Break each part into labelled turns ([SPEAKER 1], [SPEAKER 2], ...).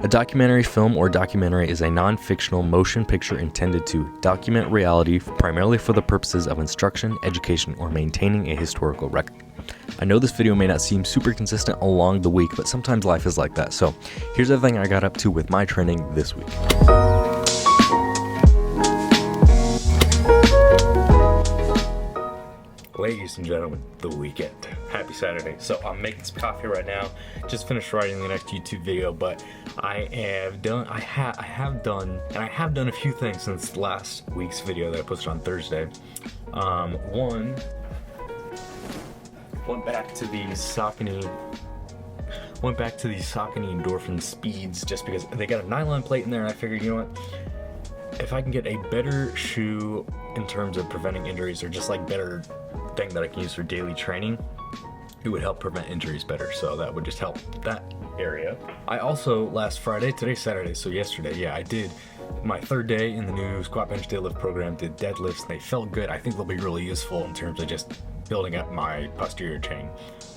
[SPEAKER 1] A documentary film or documentary is a non-fictional motion picture intended to document reality primarily for the purposes of instruction, education, or maintaining a historical record. I know this video may not seem super consistent along the week, but sometimes life is like that. So here's everything I got up to with my training this week. Ladies and gentlemen, the weekend. Happy Saturday. So I'm making some coffee right now. Just finished writing the next YouTube video, but I have done a few things since last week's video that I posted on Thursday. One, went back to the Saucony Endorphin speeds just because they got a nylon plate in there, and I figured, you know what, if I can get a better shoe in terms of preventing injuries, or just like better thing that I can use for daily training, it would help prevent injuries better. So that would just help that area. I also, last Friday, today's Saturday, so yesterday, I did my third day in the new squat bench deadlift program, did deadlifts, and they felt good. I think they'll be really useful in terms of just building up my posterior chain.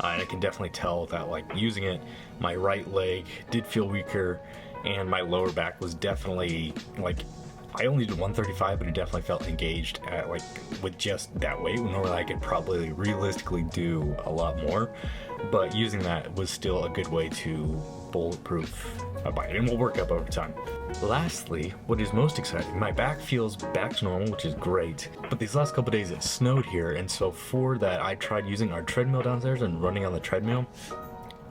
[SPEAKER 1] And I can definitely tell that, like, using it, my right leg did feel weaker, and my lower back was definitely, like, I only did 135, but it definitely felt engaged at, like, with just that weight. Normally I could probably realistically do a lot more, but using that was still a good way to bulletproof my body, and will work up over time. Lastly, what is most exciting, my back feels back to normal, which is great, but these last couple days it snowed here, and so for that I tried using our treadmill downstairs and running on the treadmill.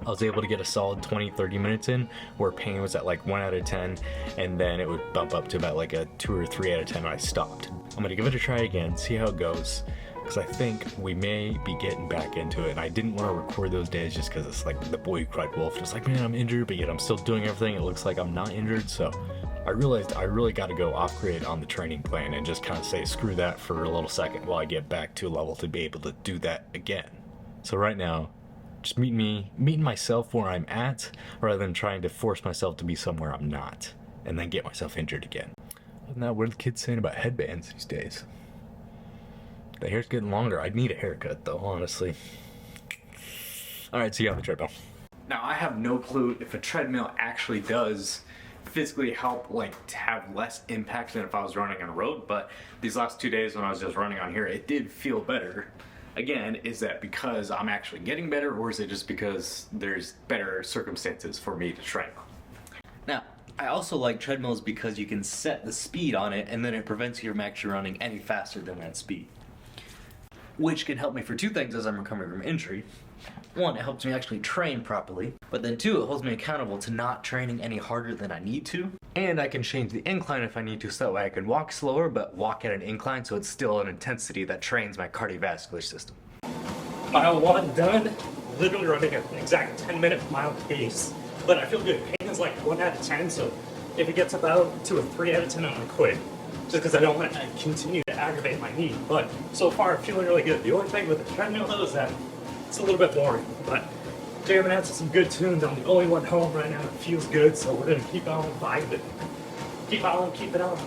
[SPEAKER 1] I was able to get a solid 20-30 minutes in where pain was at like 1 out of 10, and then it would bump up to about like a 2 or 3 out of 10 when I stopped. I'm gonna give it a try again, see how it goes, because I think we may be getting back into it. And I didn't want to record those days just because it's like the boy who cried wolf. It's like, man, I'm injured, but yet I'm still doing everything. It looks like I'm not injured. So I realized I really got to go off grid on the training plan and just kind of say screw that for a little second while I get back to a level to be able to do that again. So right now, just meeting myself where I'm at, rather than trying to force myself to be somewhere I'm not and then get myself injured again. Other than that, what are the kids saying about headbands these days? The hair's getting longer. I need a haircut though, honestly. Alright, see you on the treadmill. Now, I have no clue if a treadmill actually does physically help, like, to have less impact than if I was running on a road, but these last 2 days when I was just running on here, it did feel better. Again, is that because I'm actually getting better, or is it just because there's better circumstances for me to train? Now, I also like treadmills because you can set the speed on it, and then it prevents you from actually running any faster than that speed. Which can help me for two things as I'm recovering from injury. One, it helps me actually train properly, but then two, it holds me accountable to not training any harder than I need to. And I can change the incline if I need to, so that way I can walk slower, but walk at an incline, so it's still an intensity that trains my cardiovascular system.
[SPEAKER 2] Mile 1 done, literally running an exact 10-minute mile pace, but I feel good. Pain is like 1 out of 10, so if it gets about to a 3 out of 10, I'm gonna quit, just because I don't want to continue to aggravate my knee. But so far, I'm feeling really good. The only thing with the treadmill though is that it's a little bit boring, but jamming out to some good tunes. I'm the only one home right now. It feels good, so we're gonna keep on vibing. Keep it on.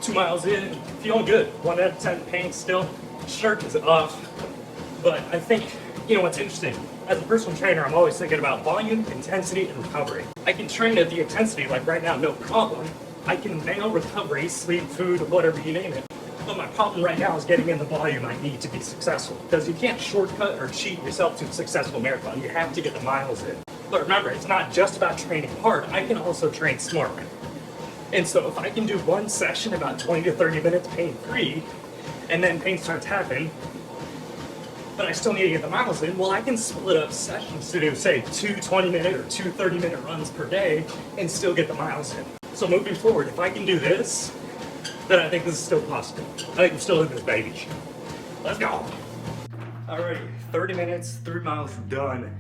[SPEAKER 2] 2 miles in, feeling good. 1 out of 10 pain still. Shirt is off. But I think, you know what's interesting? As a personal trainer, I'm always thinking about volume, intensity, and recovery. I can train at the intensity, like right now, no problem. I can nail recovery, sleep, food, whatever you name it. But my problem right now is getting in the volume I need to be successful. Because you can't shortcut or cheat yourself to a successful marathon. You have to get the miles in. But remember, it's not just about training hard. I can also train smart. And so if I can do one session about 20 to 30 minutes pain-free, and then pain starts happening, but I still need to get the miles in, well, I can split up sessions to do, say, 2 20-minute or 2 30-minute runs per day and still get the miles in. So moving forward, if I can do this, then I think this is still possible. I think I'm still in this baby. Let's go. Alrighty, 30 minutes, 3 miles done.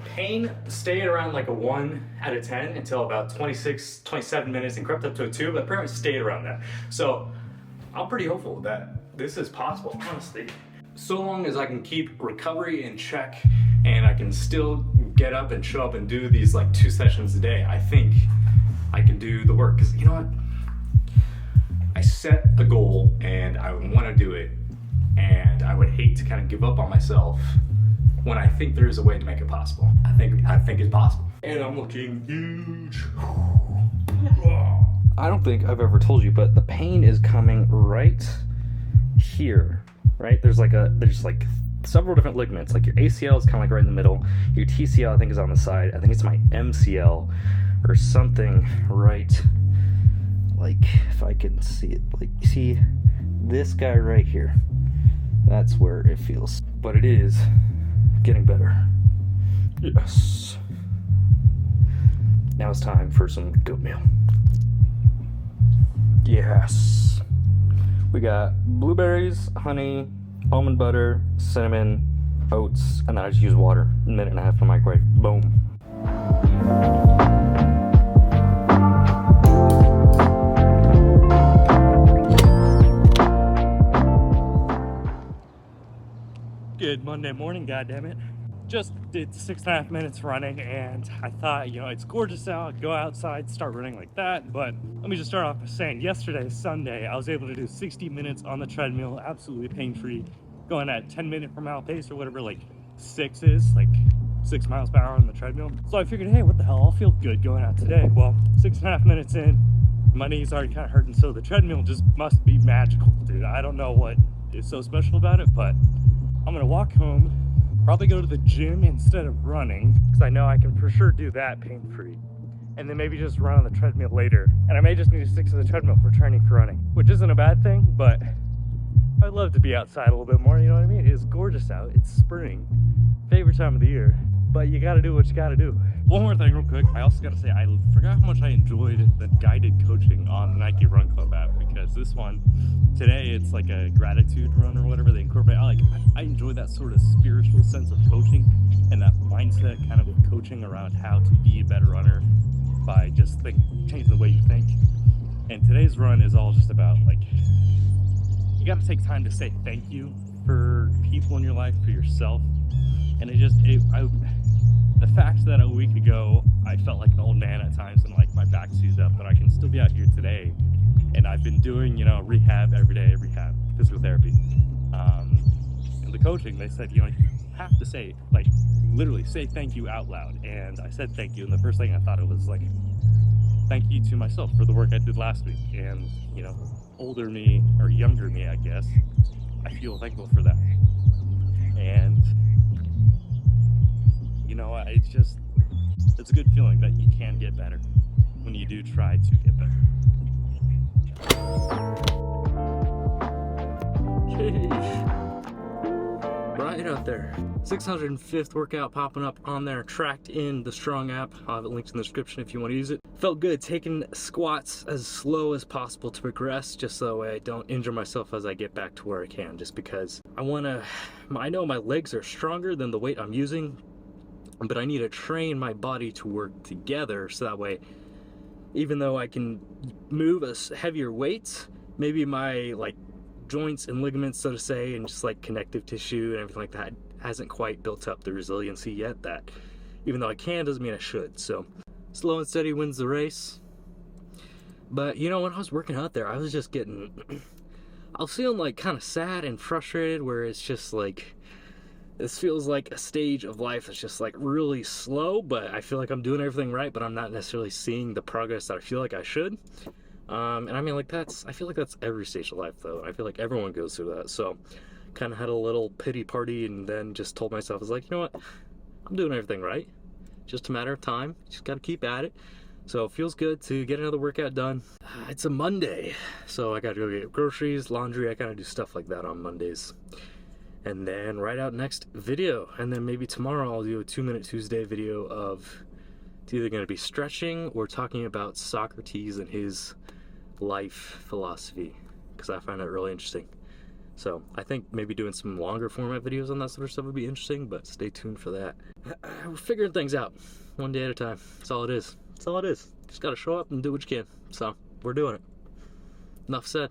[SPEAKER 2] Pain stayed around like a 1 out of 10 until about 26, 27 minutes and crept up to a 2, but pretty much stayed around that. So I'm pretty hopeful that this is possible, honestly. So long as I can keep recovery in check and I can still get up and show up and do these like 2 sessions a day, I think I can do the work. Because you know what? I set a goal and I want to do it, and I would hate to kind of give up on myself when I think there is a way to make it possible. I think it's possible.
[SPEAKER 1] And I'm looking huge. I don't think I've ever told you, but the pain is coming right here, right? There's like several different ligaments. Like your ACL is kind of like right in the middle. Your TCL I think is on the side. I think it's my MCL or something right, like if I can see it, like you see this guy right here. That's where it feels, but it is getting better. Yes. Now it's time for some goat meal. Yes. We got blueberries, honey, almond butter, cinnamon, oats, and then I just use water. A minute and a half in the microwave. Boom.
[SPEAKER 2] Good Monday morning, goddammit. Just did 6.5 minutes running, and I thought, you know, it's gorgeous out, go outside, start running like that. But let me just start off by saying, yesterday, Sunday, I was able to do 60 minutes on the treadmill, absolutely pain-free, going at 10-minute per mile pace or whatever, like 6 is, like 6 miles per hour on the treadmill. So I figured, hey, what the hell, I'll feel good going out today. Well, 6.5 minutes in, my knees already kind of hurting, so the treadmill just must be magical, dude. I don't know what is so special about it, but I'm gonna walk home, probably go to the gym instead of running, because I know I can for sure do that pain-free. And then maybe just run on the treadmill later. And I may just need to stick to the treadmill for training for running, which isn't a bad thing, but I'd love to be outside a little bit more, you know what I mean? It's gorgeous out, it's spring, favorite time of the year, but you gotta do what you gotta do. One more thing real quick, I also gotta say, I forgot how much I enjoyed the guided coaching on the Nike Run Club app, because this one, today it's like a gratitude run or whatever they incorporate. I enjoy that sort of spiritual sense of coaching and that mindset kind of coaching around how to be a better runner by just changing the way you think. And today's run is all just about, like, you gotta take time to say thank you for people in your life, for yourself. And the fact that a week ago I felt like an old man at times and like my back seized up, but I can still be out here today. And I've been doing, you know, rehab every day, physical therapy. And the coaching, they said, you know, you have to say, like, literally say thank you out loud. And I said thank you, and the first thing I thought it was like, thank you to myself for the work I did last week. And, you know, older me, or younger me, I guess, I feel thankful for that. And, you know, it's a good feeling that you can get better when you do try to get better.
[SPEAKER 1] Right out there. 605th workout popping up on there, tracked in the Strong app. I'll have it linked in the description if you want to use it. Felt good taking squats as slow as possible to progress, just so that way I don't injure myself as I get back to where I can, just because I know my legs are stronger than the weight I'm using, but I need to train my body to work together so that way, even though I can move heavier weights, maybe my like joints and ligaments, so to say, and just like connective tissue and everything like that hasn't quite built up the resiliency yet, that even though I can doesn't mean I should. So slow and steady wins the race. But you know, when I was working out there, I was just getting I was feeling like kind of sad and frustrated, where it's just like, this feels like a stage of life that's just like really slow, but I feel like I'm doing everything right, but I'm not necessarily seeing the progress that I feel like I should. And I mean, like, I feel like that's every stage of life, though. I feel like everyone goes through that. So kind of had a little pity party, and then just told myself, I was like, you know what, I'm doing everything right, just a matter of time, just got to keep at it. So it feels good to get another workout done. It's a Monday, so I got to go get groceries, laundry. I kind of do stuff like that on Mondays. And then write out next video, and then maybe tomorrow I'll do a 2-minute Tuesday video of, it's either going to be stretching or talking about Socrates and his life philosophy, because I find that really interesting. So I think maybe doing some longer format videos on that sort of stuff would be interesting, but stay tuned for that. We're figuring things out one day at a time. That's all it is. That's all it is. Just got to show up and do what you can. So we're doing it. Enough said.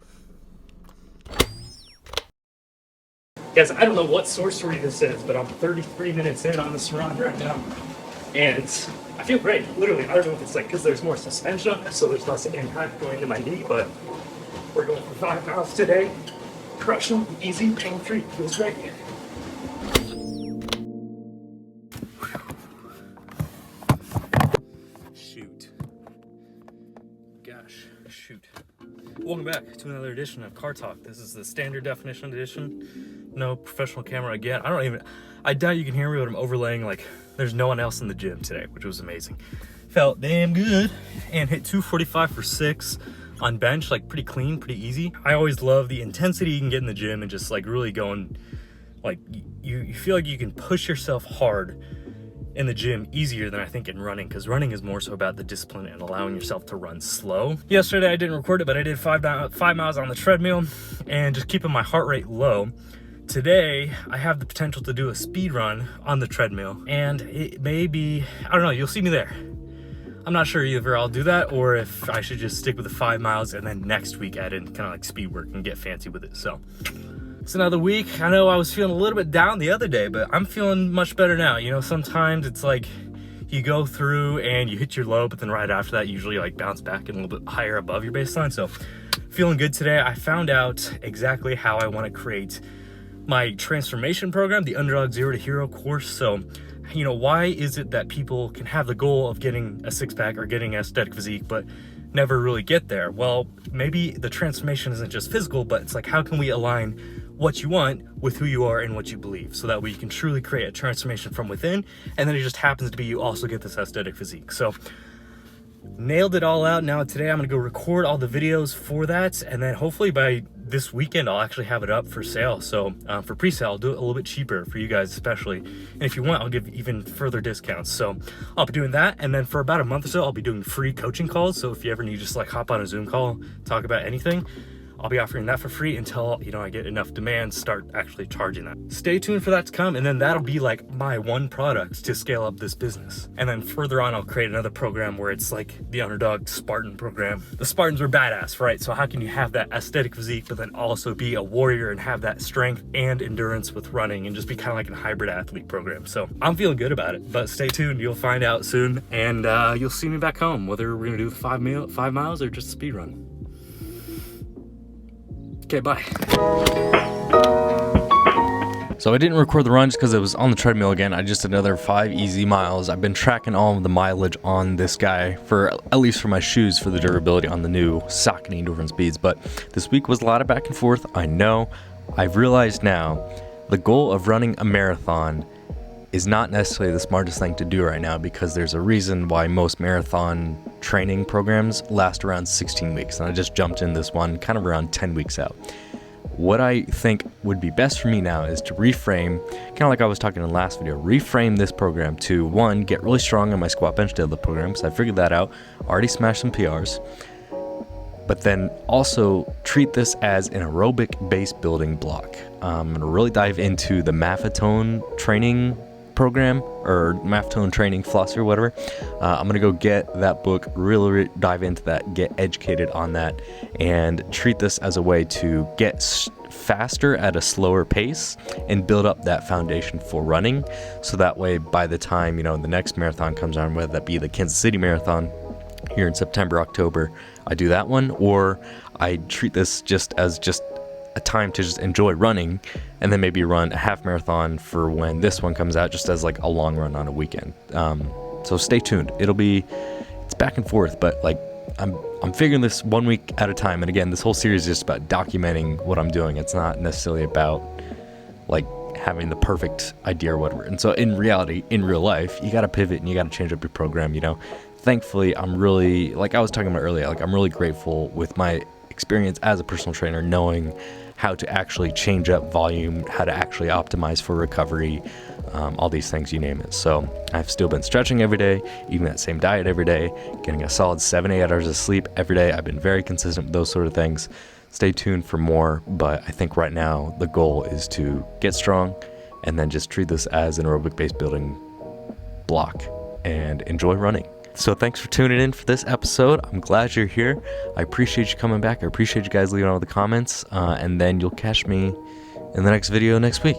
[SPEAKER 2] Guys, I don't know what sorcery this is, but I'm 33 minutes in on this run right now. And I feel great, literally. I don't know if it's like because there's more suspension on this, so there's less impact going to my knee, but we're going for 5 miles today. Crushing, easy, pain-free, feels great.
[SPEAKER 1] gosh, shoot. Welcome back to another edition of Car Talk. This is the standard definition edition. No professional camera again. I doubt you can hear me, but I'm overlaying like there's no one else in the gym today, which was amazing. Felt damn good and hit 245 for 6 on bench, like pretty clean, pretty easy. I always love the intensity you can get in the gym and just like really going, like you feel like you can push yourself hard in the gym easier than I think in running, because running is more so about the discipline and allowing yourself to run slow. Yesterday I didn't record it, but I did 5 miles on the treadmill and just keeping my heart rate low. Today I have the potential to do a speed run on the treadmill, and it may be, I don't know, you'll see me there. I'm not sure either I'll do that or if I should just stick with the 5 miles and then next week add in kind of like speed work and get fancy with it. So it's another week. I know I was feeling a little bit down the other day, but I'm feeling much better now. You know, sometimes it's like you go through and you hit your low, but then right after that, you usually like bounce back and a little bit higher above your baseline. So feeling good today. I found out exactly how I want to create my transformation program, the Underdog Zero to Hero course. So, you know, why is it that people can have the goal of getting a six-pack or getting an aesthetic physique, but never really get there? Well, maybe the transformation isn't just physical, but it's like, how can we align what you want with who you are and what you believe, so that way you can truly create a transformation from within, and then it just happens to be you also get this aesthetic physique. So nailed it all out. Now today I'm gonna go record all the videos for that, and then hopefully by this weekend I'll actually have it up for sale. So for pre-sale, I'll do it a little bit cheaper for you guys especially, and if you want, I'll give even further discounts. So I'll be doing that, and then for about a month or so I'll be doing free coaching calls. So if you ever need to just like hop on a Zoom call, talk about anything, I'll be offering that for free until, you know, I get enough demand, start actually charging that. Stay tuned for that to come, and then that'll be like my one product to scale up this business. And then further on, I'll create another program where it's like the Underdog Spartan program. The Spartans were badass, right? So how can you have that aesthetic physique, but then also be a warrior and have that strength and endurance with running and just be kind of like a hybrid athlete program? So I'm feeling good about it, but stay tuned. You'll find out soon, and you'll see me back home, whether we're gonna do 5 miles or just a speed run. Okay, bye. So I didn't record the run just because it was on the treadmill again. I just did another 5 easy miles. I've been tracking all of the mileage on this guy for, at least for my shoes, for the durability on the new Saucony Endorphin speeds. But this week was a lot of back and forth. I know. I've realized now the goal of running a marathon is not necessarily the smartest thing to do right now, because there's a reason why most marathon training programs last around 16 weeks. And I just jumped in this one kind of around 10 weeks out. What I think would be best for me now is to reframe, kind of like I was talking in the last video, reframe this program to, one, get really strong on my squat bench deadlift program, because I figured that out, already smashed some PRs, but then also treat this as an aerobic base building block. I'm going to really dive into the Maffetone training program, or Maffetone training philosophy or whatever. I'm gonna go get that book, really dive into that, get educated on that, and treat this as a way to get faster at a slower pace and build up that foundation for running, so that way by the time, you know, the next marathon comes on, whether that be the Kansas City Marathon here in September, October, I do that one, or I treat this just as a time to just enjoy running, and then maybe run a half marathon for when this one comes out, just as like a long run on a weekend. So stay tuned. It's back and forth, but like I'm figuring this 1 week at a time. And again, this whole series is just about documenting what I'm doing. It's not necessarily about like having the perfect idea or whatever. And so in reality, in real life, you got to pivot and you got to change up your program, you know. Thankfully, I'm really, like I was talking about earlier, like I'm really grateful with my experience as a personal trainer, knowing how to actually change up volume, how to actually optimize for recovery, all these things, you name it. So I've still been stretching every day, eating that same diet every day, getting a solid 7-8 hours of sleep every day. I've been very consistent with those sort of things. Stay tuned for more, but I think right now the goal is to get strong and then just treat this as an aerobic base building block and enjoy running. So thanks for tuning in for this episode. I'm glad you're here. I appreciate you coming back. I appreciate you guys leaving all the comments. And then you'll catch me in the next video next week.